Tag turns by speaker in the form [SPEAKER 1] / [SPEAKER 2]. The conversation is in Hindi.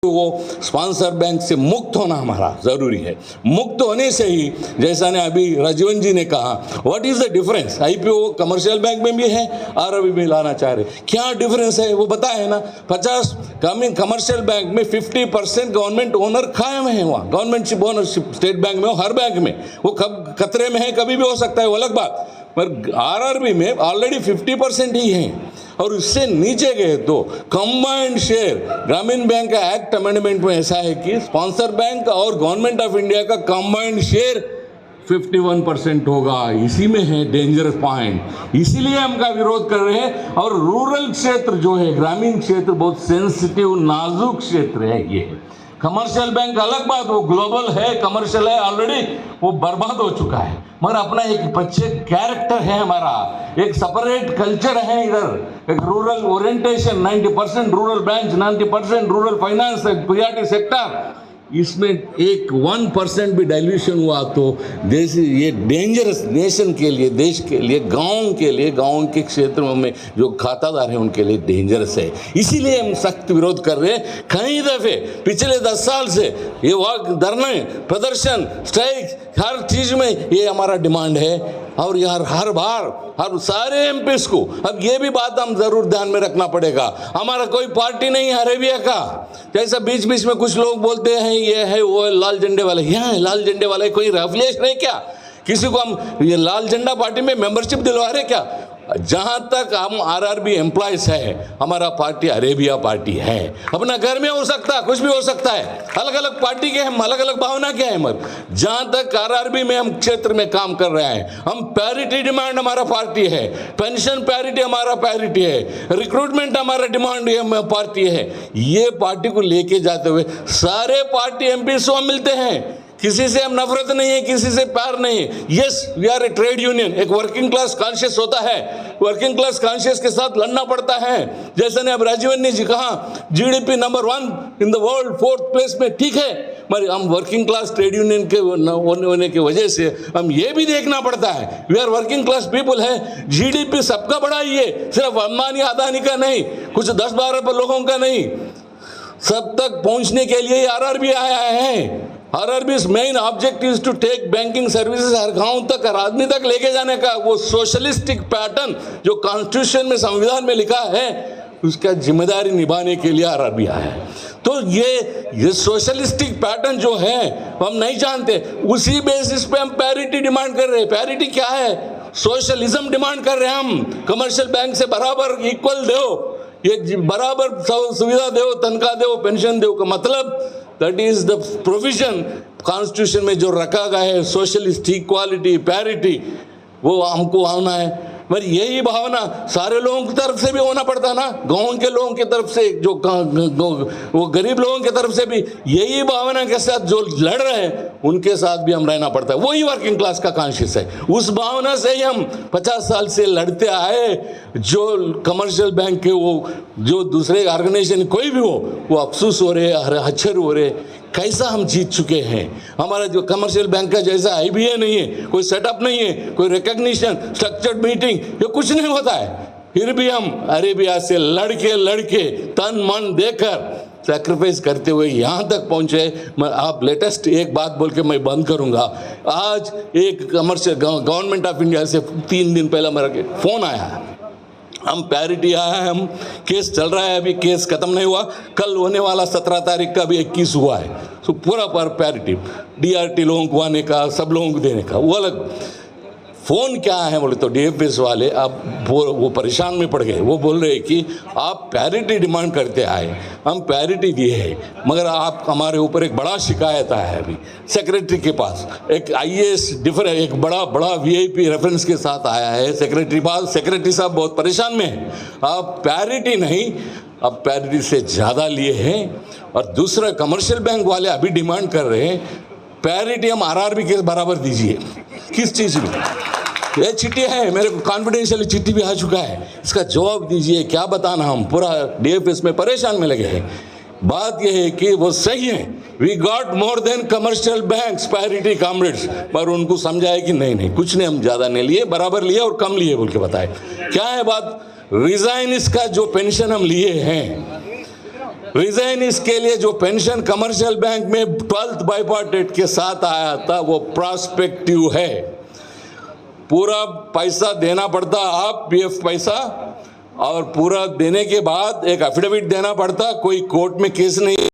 [SPEAKER 1] वो स्पॉन्सर बैंक से मुक्त होना हमारा ज़रूरी है। मुक्त होने से ही, जैसा ने अभी राजीवन जी ने कहा, what is the difference, IPO commercial bank में भी है, आरआरबी में लाना चाह रहे, क्या डिफरेंस है वो बताए ना। 50 कमर्शियल बैंक में 50% गवर्नमेंट ओनर कायम है, वहाँ गवर्नमेंट ओनरशिप स्टेट बैंक में हो, हर बैंक में, वो कब खतरे में है कभी भी हो सकता है वो अलग बात, पर आरआरबी में ऑलरेडी 50% ही है। और उससे नीचे गए तो कंबाइंड शेयर, ग्रामीण बैंक का एक्ट अमेंडमेंट में ऐसा है कि स्पॉन्सर बैंक और गवर्नमेंट ऑफ इंडिया का कंबाइंड शेयर 51% होगा। इसी में है डेंजरस पॉइंट, इसीलिए हम का विरोध कर रहे हैं। और रूरल क्षेत्र जो है, ग्रामीण क्षेत्र बहुत सेंसिटिव नाजुक क्षेत्र है ये। कमर्शियल बैंक अलग बात, वो ग्लोबल है, कमर्शियल है, ऑलरेडी वो बर्बाद हो चुका है, मगर अपना एक बच्चे कैरेक्टर है हमारा, एक सेपरेट कल्चर है इधर, एक rural orientation, 90% rural branch, 90% rural finance, priority sector, इसमें एक 1% भी डाइल्यूशन हुआ तो देश, ये डेंजरस नेशन के लिए, देश के लिए, गांव के क्षेत्रों में जो खातादार हैं उनके लिए डेंजरस है। इसीलिए हम सख्त विरोध कर रहे हैं। कई दफे पिछले 10 साल से ये वक्त धरने, प्रदर्शन, स्ट्राइक, हर चीज में ये हमारा डिमांड है। और यार हर बार हर सारे एमपीस को अब ये भी बात हम जरूर ध्यान में रखना पड़ेगा, हमारा कोई पार्टी नहीं है अरेबिया का, जैसा बीच बीच में कुछ लोग बोलते हैं ये है वो है लाल झंडे वाले, यहाँ है लाल झंडे वाले, कोई रेफिलिएशन है क्या? किसी को हम ये लाल झंडा पार्टी में मेंबरशिप दिलवा रहे क्या? जहाँ तक हम आरआरबी एम्प्लॉयज है, हमारा पार्टी अरेबिया पार्टी है। अपना घर में हो सकता है, कुछ भी हो सकता है, अलग अलग पार्टी के हम अलग अलग भावना के हैं, मगर जहाँ तक आरआरबी में हम क्षेत्र में काम कर रहे हैं, हम पैरिटी डिमांड हमारा पार्टी है, पेंशन पैरिटी हमारा पैरिटी है, रिक्रूटमेंट हमारा डिमांड पार्टी है। ये पार्टी को लेके जाते हुए सारे पार्टी एमपी से मिलते हैं, किसी से हम नफरत नहीं है, किसी से प्यार नहीं है। Yes, we are a trade union, एक वर्किंग क्लास कॉन्शियस होता है, वर्किंग क्लास कॉन्शियस के साथ लड़ना पड़ता है। जैसे ने अब राजीवन ने जी कहा, GDP number 1 in the world, 4th place में, ठीक है, मगर हम वर्किंग क्लास ट्रेड यूनियन के होने की वजह से हम ये भी देखना पड़ता है, we are working class people है। जीडीपी सबका बड़ा ही है, सिर्फ अंबानी अदानी का नहीं, कुछ 10-12 लोगों का नहीं, सब तक पहुंचने के लिए आरआरबी आया है। RRB's main objective is to take banking services हर गांव तक, हर आदमी तक लेके जाने का। वो सोशलिस्टिक पैटर्न जो कॉन्स्टिट्यूशन में, संविधान में लिखा है, उसका जिम्मेदारी निभाने के लिए आरआरबी आया है। तो ये सोशलिस्टिक पैटर्न जो है हम नहीं जानते, उसी बेसिस पे हम पैरिटी डिमांड कर रहे हैं। पैरिटी क्या है? सोशलिज्म डिमांड कर रहे हैं हम। कमर्शियल बैंक से बराबर इक्वल दो, ये बराबर सुविधा दो, तनख्वाह दो, पेंशन दो, का मतलब that is the provision constitution में जो रखा गया है, सोशलिस्ट इक्वालिटी, पैरिटी, वो हमको आना है। मगर यही भावना सारे लोगों की तरफ से भी होना पड़ता है ना, गाँव के लोगों की तरफ से, जो वो गरीब लोगों की तरफ से भी यही भावना के साथ जो लड़ रहे हैं उनके साथ भी हम रहना पड़ता है। वही वर्किंग क्लास का कॉन्शियस है, उस भावना से ही हम 50 साल से लड़ते आए। जो कमर्शियल बैंक के, वो जो दूसरे ऑर्गेनाइजेशन कोई भी हो, वो अफसोस हो रहे, अच्छर हो रहे, कैसा हम जीत चुके हैं। हमारा जो कमर्शियल बैंक का जैसा आईबीए नहीं है, कोई सेटअप नहीं है, कोई रिकॉग्निशन, स्ट्रक्चर्ड मीटिंग, ये कुछ नहीं होता है, फिर भी हम अरेबिया से लड़के तन मन देकर सैक्रिफाइस करते हुए यहाँ तक पहुँचे। मैं आप लेटेस्ट एक बात बोल के मैं बंद करूँगा। आज एक कमर्शियल गवर्नमेंट ऑफ इंडिया से 3 दिन पहले मेरा फ़ोन आया है, हम पैरिटी आया है, हम केस चल रहा है, अभी केस खत्म नहीं हुआ, कल होने वाला 17 तारीख का भी 21 हुआ है, तो पूरा पर पैरिटी डीआरटी लोगों को आने का, सब लोगों को देने का, वो अलग। फ़ोन क्या है बोले तो डीएफएस वाले अब वो परेशान में पड़ गए। वो बोल रहे कि आप पैरिटी डिमांड करते आए, हम पैरिटी दिए हैं, मगर आप हमारे ऊपर एक बड़ा शिकायत आया है अभी सेक्रेटरी के पास, एक आईएएस डिफरेंट, एक बड़ा वीआईपी रेफरेंस के साथ आया है सेक्रेटरी पास। सेक्रेटरी साहब बहुत परेशान में हैं, आप पैरिटी नहीं, अब पैरिटी से ज़्यादा लिए हैं। और दूसरा, कमर्शियल बैंक वाले अभी डिमांड कर रहे हैं पैरिटी हम आरआरबी के बराबर दीजिए। किस चीज़ में? ये चिट्ठी है, मेरे को कॉन्फिडेंशियल चिट्ठी भी आ चुका है, इसका जवाब दीजिए, क्या बताना। हम पूरा डीएफएस में परेशान में लगे हैं। बात यह है कि वो सही है, we got more than commercial banks parity comrades, पर उनको समझाए कि नहीं कुछ नहीं, हम ज़्यादा नहीं लिए, बराबर लिए और कम लिए बोल के बताए। क्या है बात? रिजाइन इसका जो पेंशन हम लिए हैं, रिजाइन इसके लिए जो पेंशन कमर्शियल बैंक में 12th बाइपार्टेट के साथ आया था वो प्रॉस्पेक्टिव है, पूरा पैसा देना पड़ता आप पीएफ पैसा, और पूरा देने के बाद एक एफिडेविट देना पड़ता, कोई कोर्ट में केस नहीं